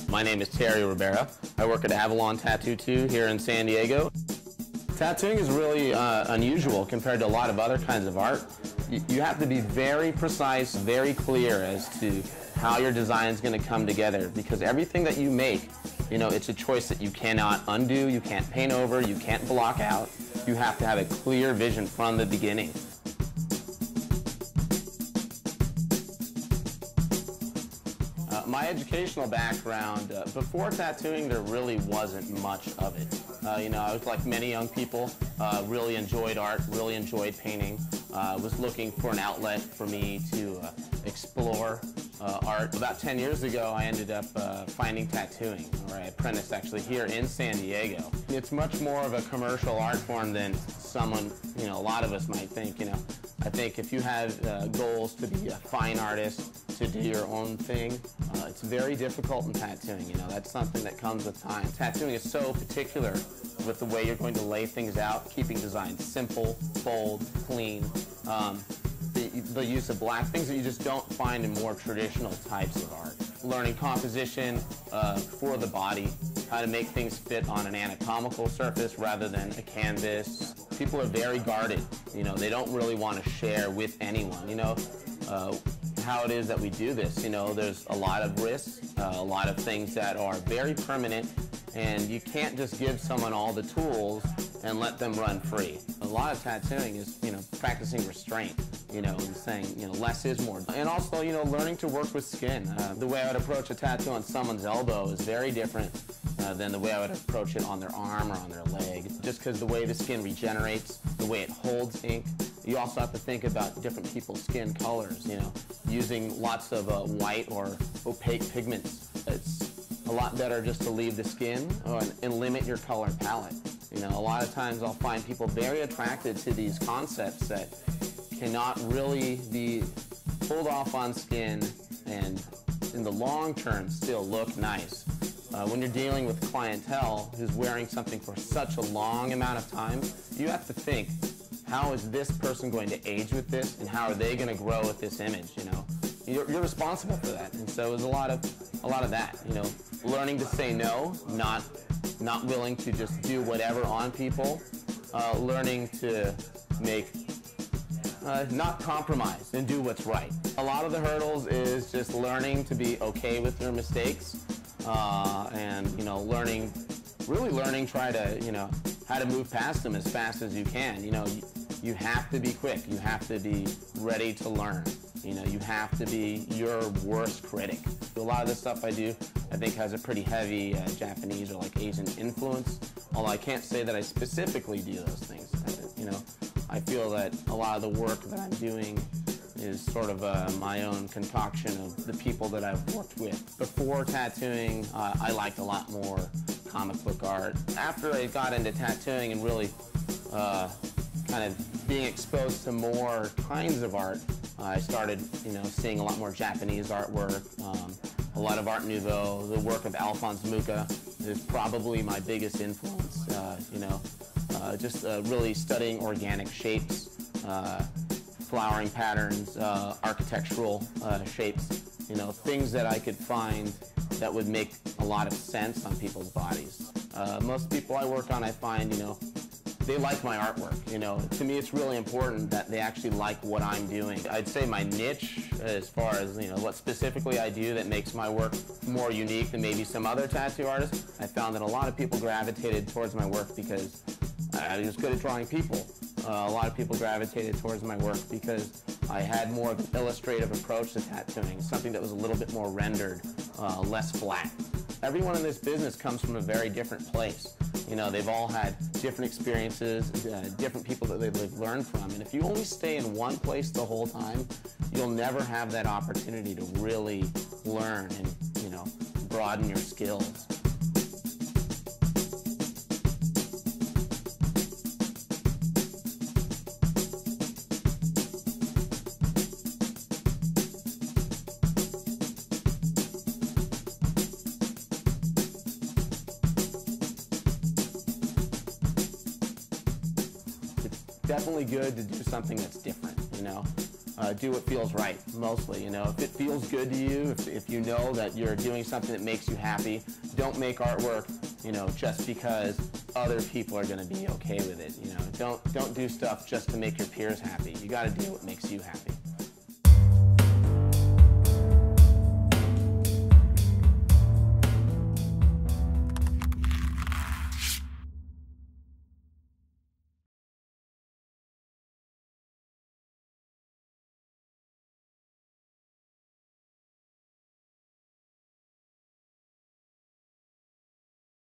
My name is Terry Ribera. I work at Avalon Tattoo 2 here in San Diego. Tattooing is really unusual compared to a lot of other kinds of art. You have to be very precise, very clear as to how your design is going to come together, because everything that you make, it's a choice that you cannot undo, you can't paint over, you can't block out. You have to have a clear vision from the beginning. My educational background, before tattooing, there really wasn't much of it. I was like many young people, really enjoyed art, really enjoyed painting, was looking for an outlet for me to explore art. About 10 years ago, I ended up finding tattooing, where I apprenticed actually here in San Diego. It's much more of a commercial art form than someone, a lot of us might think. I think if you have goals to be a fine artist, to do your own thing, it's very difficult in tattooing. That's something that comes with time. Tattooing is so particular with the way you're going to lay things out, keeping designs simple, bold, clean. The use of black, things that you just don't find in more traditional types of art. Learning composition for the body, how to make things fit on an anatomical surface rather than a canvas. People are very guarded. They don't really want to share with anyone. How it is that we do this. There's a lot of risks, a lot of things that are very permanent, and you can't just give someone all the tools and let them run free. A lot of tattooing is, practicing restraint, and saying, less is more. And also, learning to work with skin. The way I would approach a tattoo on someone's elbow is very different than the way I would approach it on their arm or on their leg. Just because the way the skin regenerates, the way it holds ink. You also have to think about different people's skin colors, using lots of white or opaque pigments. It's a lot better just to leave the skin and limit your color palette. A lot of times I'll find people very attracted to these concepts that cannot really be pulled off on skin and in the long term still look nice. When you're dealing with clientele who's wearing something for such a long amount of time, you have to think, how is this person going to age with this, and how are they going to grow with this image? You're responsible for that, and so it was a lot of that. Learning to say no, not willing to just do whatever on people, learning to make not compromise and do what's right. A lot of the hurdles is just learning to be okay with your mistakes, and really learning, try to how to move past them as fast as you can. You have to be quick. You have to be ready to learn. You have to be your worst critic. A lot of the stuff I do, I think, has a pretty heavy Japanese or like Asian influence, although I can't say that I specifically do those things. I feel that a lot of the work that I'm doing is sort of my own concoction of the people that I've worked with. Before tattooing, I liked a lot more comic book art. After I got into tattooing and really kind of being exposed to more kinds of art, I started, seeing a lot more Japanese artwork, a lot of Art Nouveau. The work of Alphonse Mucha is probably my biggest influence. Just really studying organic shapes, flowering patterns, architectural shapes, things that I could find that would make a lot of sense on people's bodies. Most people I work on, I find, they like my artwork. To me, it's really important that they actually like what I'm doing. I'd say my niche, as far as what specifically I do that makes my work more unique than maybe some other tattoo artists, I found that a lot of people gravitated towards my work because I was good at drawing people. A lot of people gravitated towards my work because I had more of an illustrative approach to tattooing, something that was a little bit more rendered, less flat. Everyone in this business comes from a very different place. They've all had different experiences, different people that they've learned from. And if you only stay in one place the whole time, you'll never have that opportunity to really learn and, broaden your skills. Definitely good to do something that's different, do what feels right, mostly. You know, if it feels good to you, if you know that you're doing something that makes you happy, don't make artwork, you know, just because other people are going to be okay with it. You know, don't do stuff just to make your peers happy. You got to do what makes you happy.